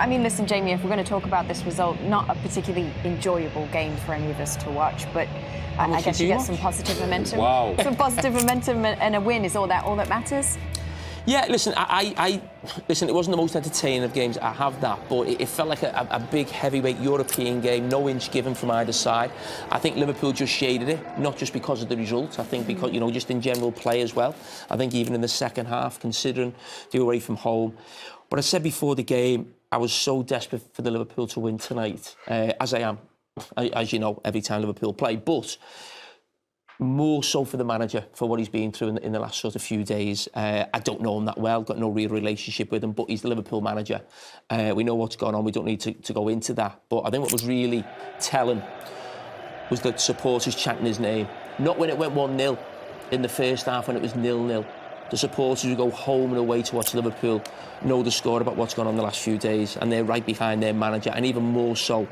I mean, listen, Jamie, if we're going to talk about this result, not a particularly enjoyable game for any of us to watch, but I guess you get some positive momentum. Wow. Some positive momentum and a win is all that matters. Yeah, listen, listen, it wasn't the most entertaining of games, I have that, but it felt like a big heavyweight European game, no inch given from either side. I think Liverpool just shaded it, not just because of the results, I think because, you know, just in general play as well. I think even in the second half, considering they were away from home. But I said before the game, I was so desperate for the Liverpool to win tonight, as I am, as you know, every time Liverpool play, but more so for the manager, for what he's been through in the last sort of few days. I don't know him that well, got no real relationship with him, but he's the Liverpool manager. We know what's going on, we don't need to go into that. But I think what was really telling was that supporters chanting his name. Not when it went 1-0 in the first half, when it was 0-0. The supporters who go home and away to watch Liverpool know the score about what's gone on the last few days, and they're right behind their manager, and even more so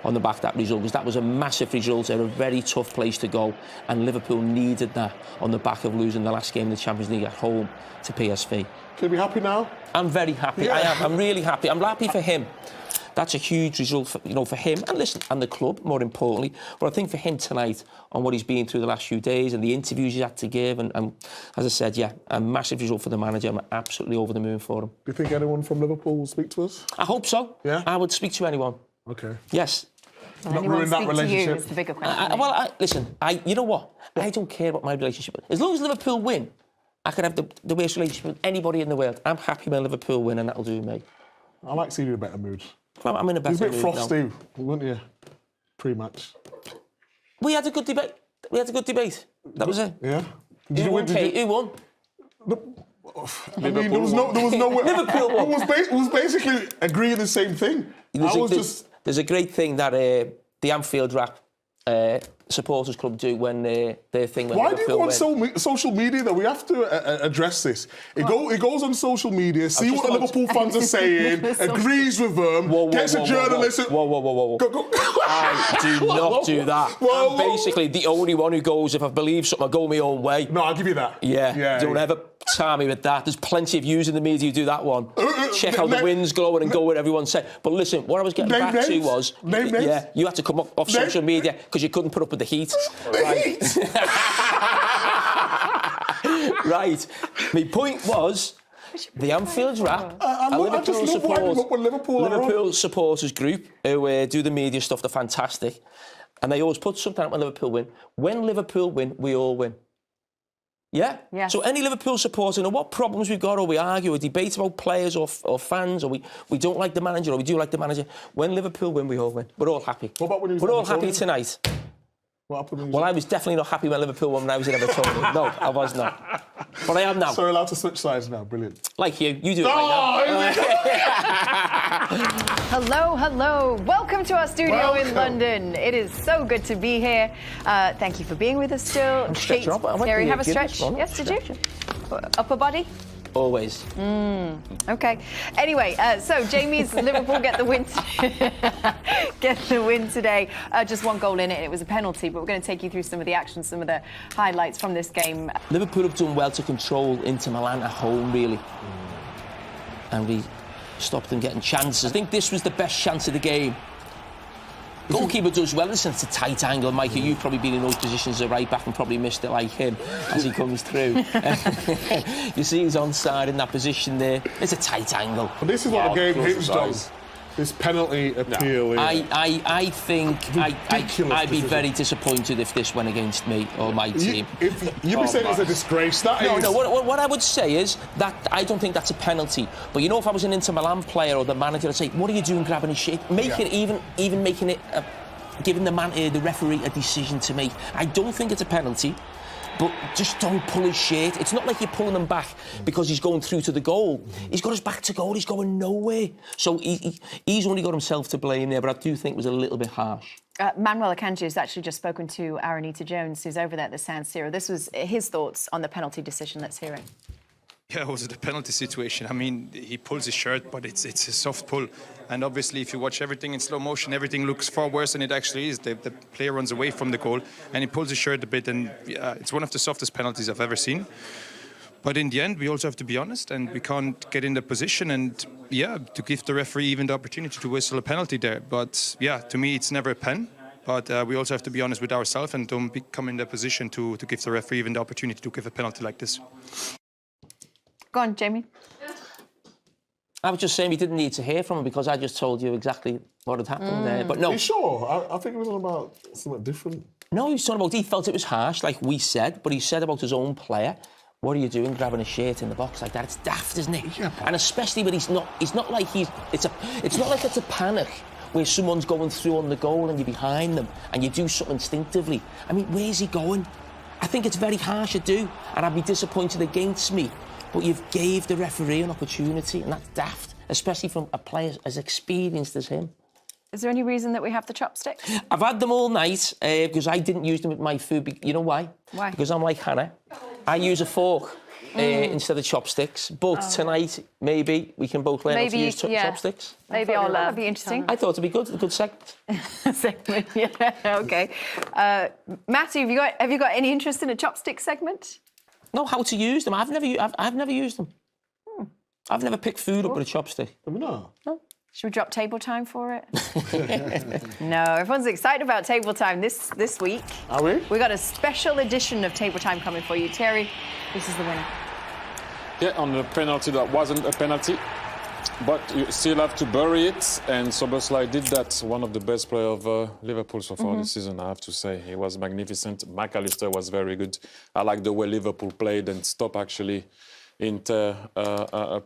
on the back of that result, because that was a massive result at a very tough place to go, and Liverpool needed that on the back of losing the last game in the Champions League at home to PSV. Can you be happy now? I'm very happy. Yeah. I am. I'm really happy. I'm happy for him. That's a huge result, for, you know, for him, and listen, and the club, more importantly. But I think for him tonight, on what he's been through the last few days and the interviews he's had to give, and as I said, yeah, a massive result for the manager. I'm absolutely over the moon for him. Do you think anyone from Liverpool will speak to us? I hope so. Yeah? I would speak to anyone. Okay. Yes. Not ruin that relationship. To you is the bigger question. Listen, you know what? I don't care about my relationship. As long as Liverpool win, I can have the worst relationship with anybody in the world. I'm happy when Liverpool win, and that'll do me. I like seeing you in a better mood. Well, I'm in a better mood. You were a bit frosty, weren't you? Pre-match. We had a good debate. That was it. Yeah. Who won? I mean, there was no way. Liverpool won. It was basically agreeing the same thing. There's a great thing that the Anfield rap supporters club do when their thing. When Why do you go on win. social media though? We have to address this. It goes on social media, see what the Liverpool fans are saying, agrees with them, gets a journalist. Whoa. Go. I do not do that. I'm basically the only one who goes, if I believe something, I go my own way. No, I'll give you that. Yeah. Don't ever tar me with that. There's plenty of views in the media who do that one. Check how the wind's glowing and go where everyone's saying. But listen, what I was getting back to was, you had to come off social media because you couldn't put up with the heat. Right. My point was, the Anfield rap, a Liverpool supporters group who do the media stuff, they're fantastic. And they always put something out when Liverpool win. When Liverpool win, we all win. Yeah? So any Liverpool supporter, know what problems we've got, or we argue or debate about players or fans, or we don't like the manager, or we do like the manager. When Liverpool win, we all win. We're all happy. What about when you We're all happy tonight. Well, I was definitely not happy when Liverpool won when I was in Everton. No, I was not. But I am now. So we're allowed to switch sides now. Brilliant. Like you do it right now. Hello. Welcome to our studio in London. It is so good to be here. Thank you for being with us still. I'm stretching up. Terry, have a stretch? Yes, did you? Upper body? Always. Okay. Anyway, so Jamie's Liverpool get the win today. Just one goal in it. It was a penalty, but we're going to take you through some of the action, some of the highlights from this game. Liverpool have done well to control Inter Milan at home, really. And we stopped them getting chances. I think this was the best chance of the game. Goalkeeper does well. Listen, it's a tight angle. Micah, you've probably been in those positions as a right back and probably missed it like him as he comes through. You see he's onside in that position there. It's a tight angle. But this is what the game hinged on. This penalty appeal. No. I think I'd be very disappointed if this went against me or my team. You'd be saying it's a disgrace. No. What I would say is that I don't think that's a penalty. But you know, if I was an Inter Milan player or the manager, I'd say, "What are you doing, grabbing his shit? Make it even making it, giving the referee a decision to make. I don't think it's a penalty." But just don't pull his shirt. It's not like you're pulling him back because he's going through to the goal. He's got his back to goal. He's going nowhere. So he's only got himself to blame there, but I do think it was a little bit harsh. Manuel Akanji has actually just spoken to Aranita Jones, who's over there at the San Siro. This was his thoughts on the penalty decision. Let's hear it. Yeah, it was a penalty situation. I mean, he pulls his shirt, but it's a soft pull. And obviously, if you watch everything in slow motion, everything looks far worse than it actually is. The player runs away from the goal, and he pulls his shirt a bit, and it's one of the softest penalties I've ever seen. But in the end, we also have to be honest, and we can't get in the position and, to give the referee even the opportunity to whistle a penalty there. But, to me, it's never a pen. But we also have to be honest with ourselves and don't come in the position to give the referee even the opportunity to give a penalty like this. Go on, Jamie. I was just saying we didn't need to hear from him because I just told you exactly what had happened there. But no. Are you sure? I think it was all about something different. No, he was talking about he felt it was harsh, like we said, but he said about his own player. What are you doing grabbing a shirt in the box like that? It's daft, isn't it? Yeah. And especially when it's not like it's not like it's a panic where someone's going through on the goal and you're behind them and you do something instinctively. I mean, where's he going? I think it's very harsh to do, and I'd be disappointed against me. But you've gave the referee an opportunity, and that's daft, especially from a player as experienced as him. Is there any reason that we have the chopsticks? I've had them all night because I didn't use them with my food. You know why? Why? Because I'm like Hannah. I use a fork instead of chopsticks. But tonight, maybe we can both learn how to use chopsticks. Maybe that'd be interesting. I thought it'd be good. A good segment. Segment, yeah. Okay. Matthew, have you got any interest in a chopstick segment? No, how to use them. I've never used them. I've never picked food up with a chopstick. No. Should we drop table time for it? No, everyone's excited about table time this week. Are we? We got a special edition of table time coming for you. Thierry, this is the winner. Yeah, on the penalty that wasn't a penalty, but you still have to bury it, and Szoboszlai did that. One of the best players of Liverpool so far this season, I have to say. He was magnificent. McAllister was very good. I like the way Liverpool played and stopped actually Inter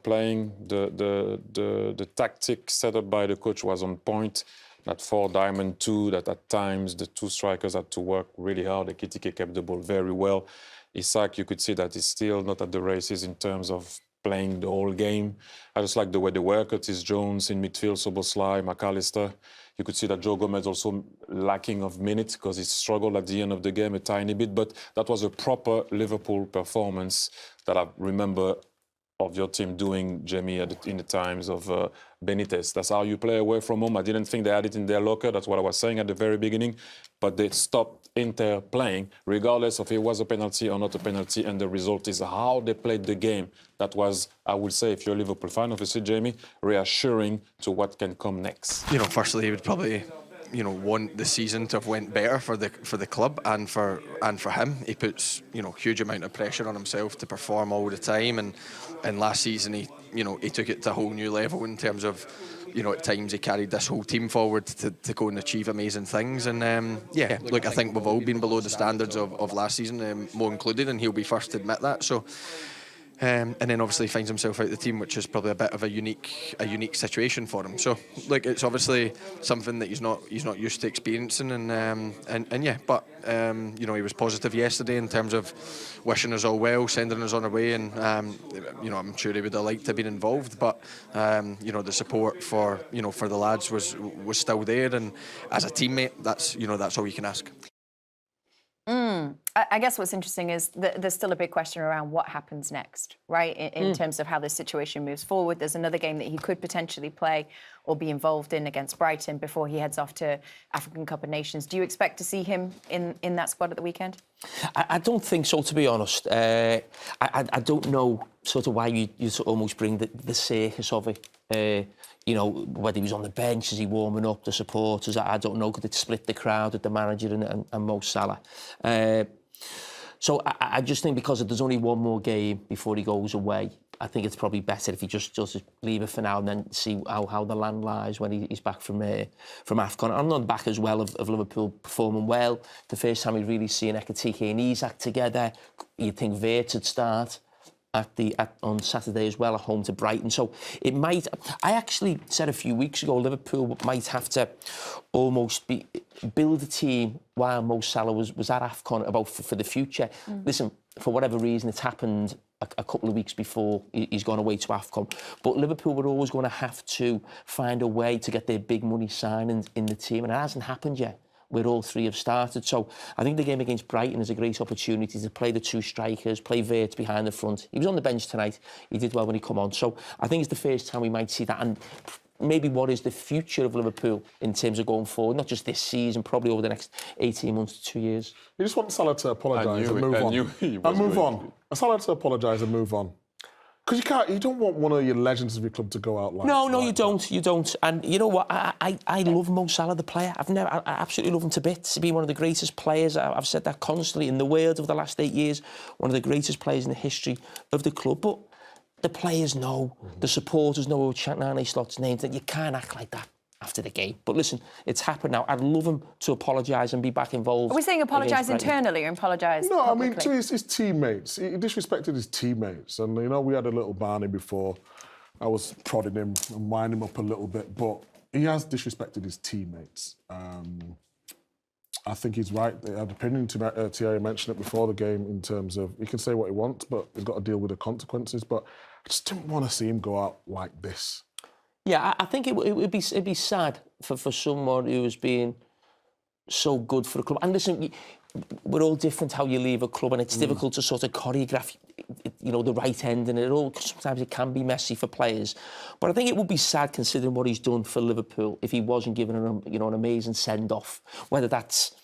playing. The tactic set up by the coach was on point. That 4-diamond-2, that at times the two strikers had to work really hard. Ekitike kept the ball very well. Isak, you could see that he's still not at the races in terms of playing the whole game. I just like the way they work. Curtis Jones in midfield, Szoboszlai, McAllister. You could see that Joe Gomez also lacking of minutes because he struggled at the end of the game a tiny bit. But that was a proper Liverpool performance that I remember of your team doing, Jamie, in the times of Benitez. That's how you play away from home. I didn't think they had it in their locker. That's what I was saying at the very beginning. But they stopped Inter playing, regardless of if it was a penalty or not a penalty. And the result is how they played the game. That was, I would say, if you're a Liverpool fan, obviously, Jamie, reassuring to what can come next. Firstly, he would probably want the season to have went better for the club and for him. He puts huge amount of pressure on himself to perform all the time, and last season he took it to a whole new level in terms of at times he carried this whole team forward to go and achieve amazing things. And look, I think we've all been below the standards of last season, Mo included, and he'll be first to admit that. So. And then obviously finds himself out of the team, which is probably a bit of a unique situation for him. So, look, it's obviously something that he's not used to experiencing, but he was positive yesterday in terms of wishing us all well, sending us on our way, and I'm sure he would have liked to have been involved, but the support for the lads was still there, and as a teammate, that's all you can ask. I guess what's interesting is that there's still a big question around what happens next, right? In terms of how this situation moves forward. There's another game that he could potentially play or be involved in against Brighton before he heads off to African Cup of Nations. Do you expect to see him in that squad at the weekend? I don't think so, to be honest. I don't know sort of why you almost bring the circus of it. Whether he was on the bench, is he warming up the supporters? I don't know. Could it split the crowd with the manager and Mo Salah? So I just think because there's only one more game before he goes away, I think it's probably better if he just leave it for now and then see how the land lies when he's back from AFCON. I'm on the back as well of Liverpool performing well. The first time we've really seen Ekitike and Isak together. You'd think Wirtz would start on Saturday as well at home to Brighton. So it might. I actually said a few weeks ago Liverpool might have to almost build a team while Mo Salah was at AFCON about for the future. Listen, for whatever reason, it's happened a couple of weeks before he's gone away to AFCON. But Liverpool were always going to have to find a way to get their big money signings in the team, and it hasn't happened yet, where all three have started. So I think the game against Brighton is a great opportunity to play the two strikers, play Wirtz behind the front. He was on the bench tonight. He did well when he come on. So I think it's the first time we might see that. And maybe what is the future of Liverpool in terms of going forward, not just this season, probably over the next 18 months to 2 years. You just want Salah to apologise and move on. And move on. Salah to apologise and move on. Because you don't want one of your legends of your club to go out like No, like you don't. You don't. And you know what? I love Mo Salah, the player. I absolutely love him to bits. He's been one of the greatest players. I've said that constantly in the world of the last 8 years. One of the greatest players in the history of the club. But the players know, the supporters know who Chanane Slot's names, that you can't act like that after the game. But listen, it's happened now. I'd love him to apologise and be back involved. Are we saying apologise internally or apologise No, publicly? I mean, to his teammates. He disrespected his teammates. And, you know, we had a little Barney before. I was prodding him and winding him up a little bit. But he has disrespected his teammates. I think he's right. They had an opinion. Thierry mentioned it before the game in terms of he can say what he wants, but he's got to deal with the consequences. But I just didn't want to see him go out like this. Yeah, I think it'd be sad for someone who was being so good for the club. And listen, we're all different how you leave a club, and it's difficult to sort of choreograph, you know, the right end, and sometimes it can be messy for players. But I think it would be sad considering what he's done for Liverpool if he wasn't given an amazing send-off, whether that's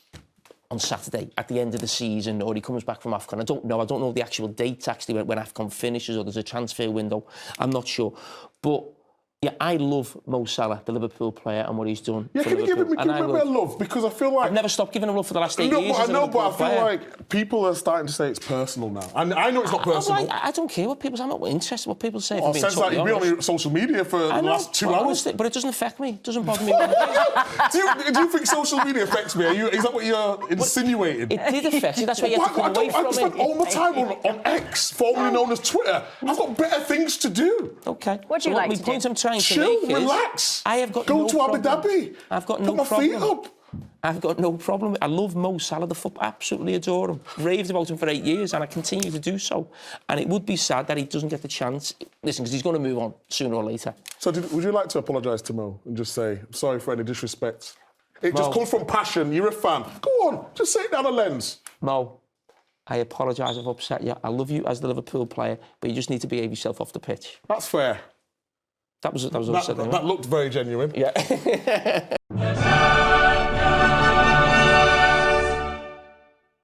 on Saturday at the end of the season or he comes back from AFCON. I don't know the actual date actually when AFCON finishes or there's a transfer window. I'm not sure. But yeah, I love Mo Salah, the Liverpool player, and what he's done. Yeah, for can you give Liverpool. him a bit of love? Because I feel like I've never stopped giving him love for the last 8 years. I know, but I feel like people are starting to say it's personal now. And I know it's not personal. I don't care what people say. I'm not interested in what people say. Since that you've been on your social media for the last 2 hours. Honestly, but it doesn't affect me. It doesn't bother me. do you think social media affects me? Is that what you're insinuating? It did affect you. That's why you have to come away from it. I spend all my time on X, formerly known as Twitter. I've got better things to do. Okay. What do you like to do? The point I'm trying to Chill, make is... relax. I have got Go no to problem. Abu Dhabi. I've got no Put my problem. feet up. I've got no problem. I love Mo Salah, the football. Absolutely adore him. Raved about him for 8 years, and I continue to do so. And it would be sad that he doesn't get the chance. Listen, because he's going to move on sooner or later. So would you like to apologise to Mo and just say, sorry for any disrespect? It just comes from passion. You're a fan. Go on, just say it down the lens. Mo, I apologise if I've upset you. I love you as the Liverpool player, but you just need to behave yourself off the pitch. That's fair. That was what I said. That looked very genuine. Yeah.